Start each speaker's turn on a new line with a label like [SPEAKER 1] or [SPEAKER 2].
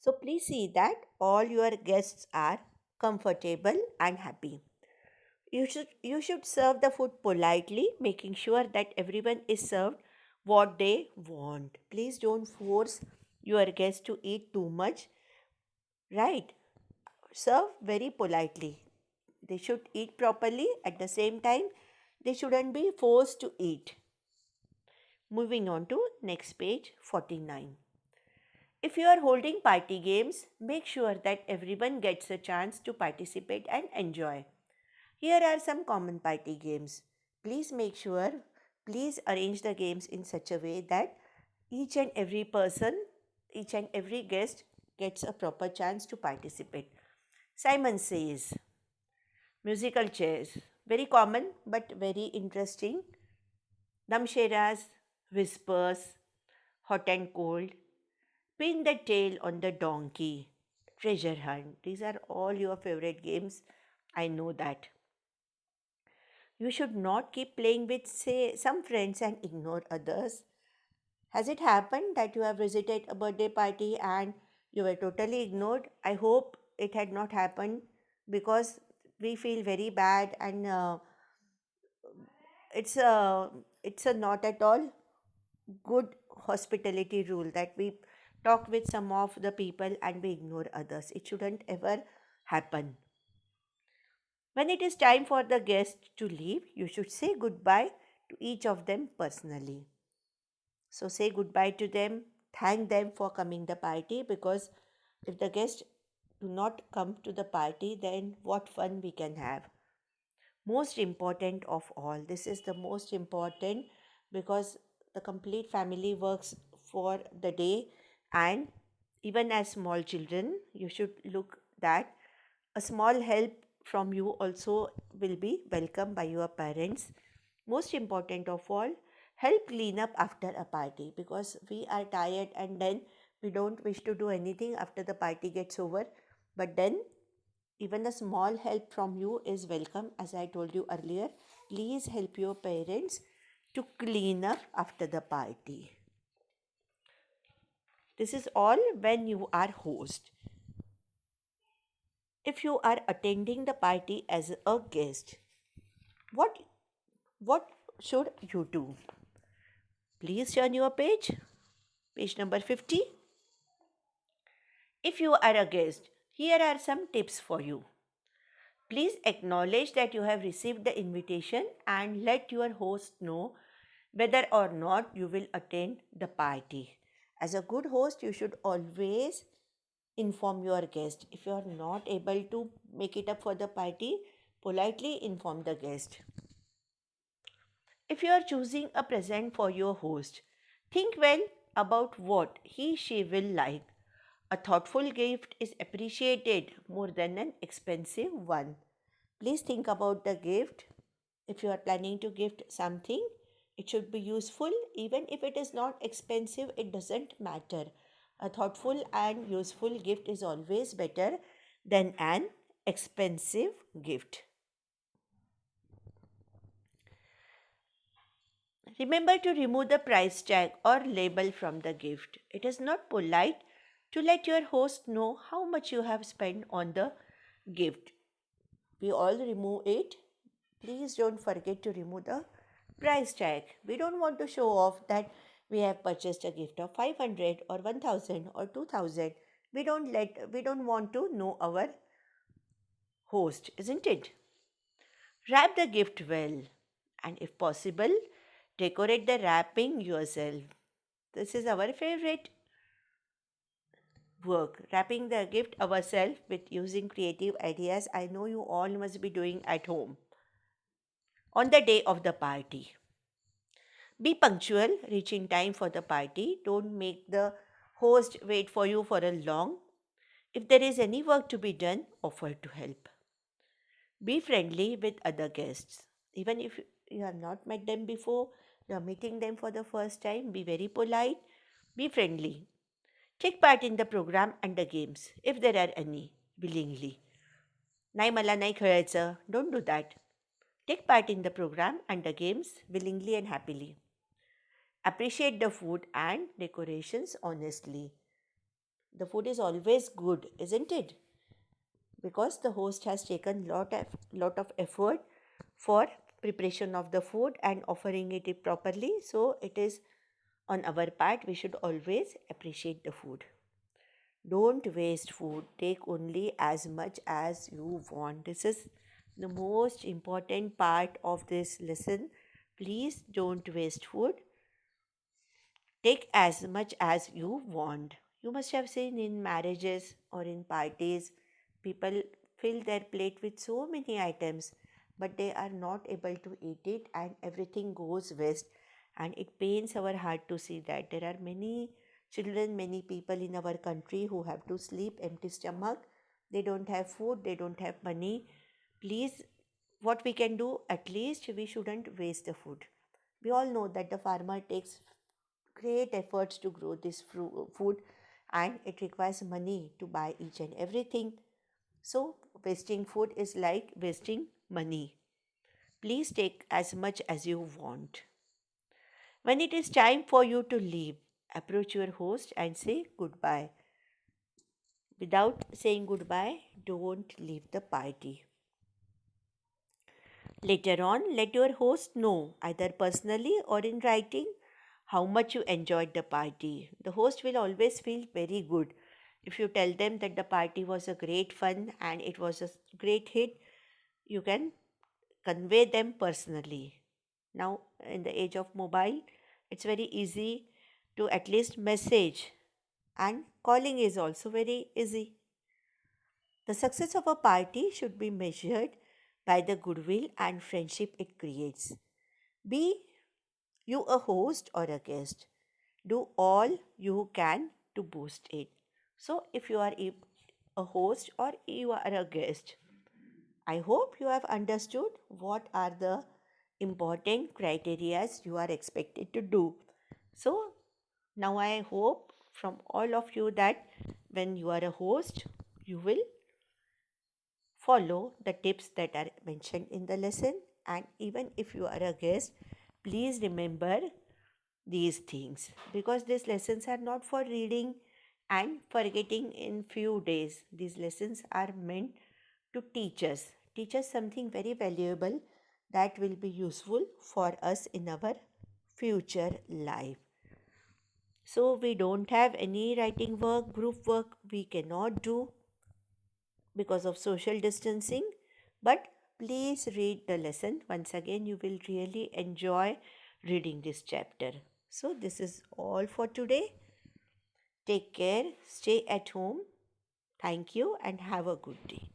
[SPEAKER 1] So please see that all your guests are comfortable and happy. You should serve the food politely, making sure that everyone is served what they want. Please don't force your guests to eat too much, right? Serve very politely. They should eat properly. At the same time, they shouldn't be forced to eat. Moving on to next page 49. If you are holding party games, make sure that everyone gets a chance to participate and enjoy. Here are some common party games. Please make sure, please arrange the games in such a way that each and every person, each and every guest gets a proper chance to participate. Simon Says, musical chairs, very common but very interesting. Damsheras, whispers, hot and cold, pin the tail on the donkey, treasure hunt. These are all your favorite games. I know that. You should not keep playing with, say, some friends and ignore others. Has it happened that you have visited a birthday party and you were totally ignored? I hope it had not happened because we feel very bad and it's a not at all good hospitality rule that we talk with some of the people and we ignore others. It shouldn't ever happen. When it is time for the guest to leave, you should say goodbye to each of them personally. So say goodbye to them, thank them for coming the party because if the guests do not come to the party, then what fun we can have. Most important of all, this is the most important because the complete family works for the day, and even as small children you should look that a small help from you also will be welcomed by your parents. Most important of all, help clean up after a party because we are tired and then we don't wish to do anything after the party gets over, but then even a small help from you is welcome. As I told you earlier, please help your parents to clean up after the party. This is all when you are host. If you are attending the party as a guest, what what should you do? Please turn your page number 50. If you are a guest, here are some tips for you. Please acknowledge that you have received the invitation and let your host know whether or not you will attend the party. As a good host, you should always inform your guest. If you are not able to make it up for the party, politely inform the guest. If you are choosing a present for your host, think well about what he she will like. A thoughtful gift is appreciated more than an expensive one. Please think about the gift. If you are planning to gift something, it should be useful. Even if it is not expensive, it doesn't matter. A thoughtful and useful gift is always better than an expensive gift. Remember to remove the price tag or label from the gift. It is not polite to let your host know how much you have spent on the gift. We all remove it. Please don't forget to remove the price tag. We don't want to show off that we have purchased a gift of 500 or 1000 or 2000. We don't want to know our host, isn't it? Wrap the gift well and if possible, decorate the wrapping yourself. This is our favorite work, wrapping the gift ourselves with using creative ideas. I know you all must be doing at home on the day of the party. Be punctual, reach in time for the party. Don't make the host wait for you for a long. If there is any work to be done, offer to help. Be friendly with other guests. Even if you have not met them before, you are meeting them for the first time, be very polite, be friendly. Take part in the program and the games, if there are any, willingly. नाही मला नाही खेळायचं. Don't do that. Take part in the program and the games willingly and happily. Appreciate the food and decorations honestly. The food is always good, isn't it? Because the host has taken lot of effort for preparation of the food and offering it properly. So it is on our part, we should always appreciate the food. Don't waste food. Take only as much as you want. This is the most important part of this lesson. Please don't waste food. Take as much as you want. You must have seen in marriages or in parties, people fill their plate with so many items, but they are not able to eat it and everything goes waste. And it pains our heart to see that. There are many children, many people in our country who have to sleep empty stomach. They don't have food, they don't have money. Please, what we can do, at least we shouldn't waste the food. We all know that the farmer takes great efforts to grow this food, and it requires money to buy each and everything. So, wasting food is like wasting money. Please take as much as you want. When it is time for you to leave, approach your host and say goodbye. Without saying goodbye, don't leave the party. Later on, let your host know, either personally or in writing, how much you enjoyed the party. The host will always feel very good if you tell them that the party was a great fun and it was a great hit. You can convey them personally. Now, in the age of mobile, it's very easy to at least message, and calling is also very easy. The success of a party should be measured by the goodwill and friendship it creates. Be you a host or a guest, do all you can to boost it. So, if you are a host or you are a guest, I hope you have understood what are the important criterias you are expected to do. So, now I hope from all of you that when you are a host, you will follow the tips that are mentioned in the lesson. And even if you are a guest, please remember these things, because these lessons are not for reading and forgetting in few days. These lessons are meant to teach us something very valuable that will be useful for us in our future life. So we don't have any writing work, group work we cannot do because of social distancing, but please read the lesson once again. You will really enjoy reading this chapter. So this is all for today. Take care, stay at home. Thank you and have a good day.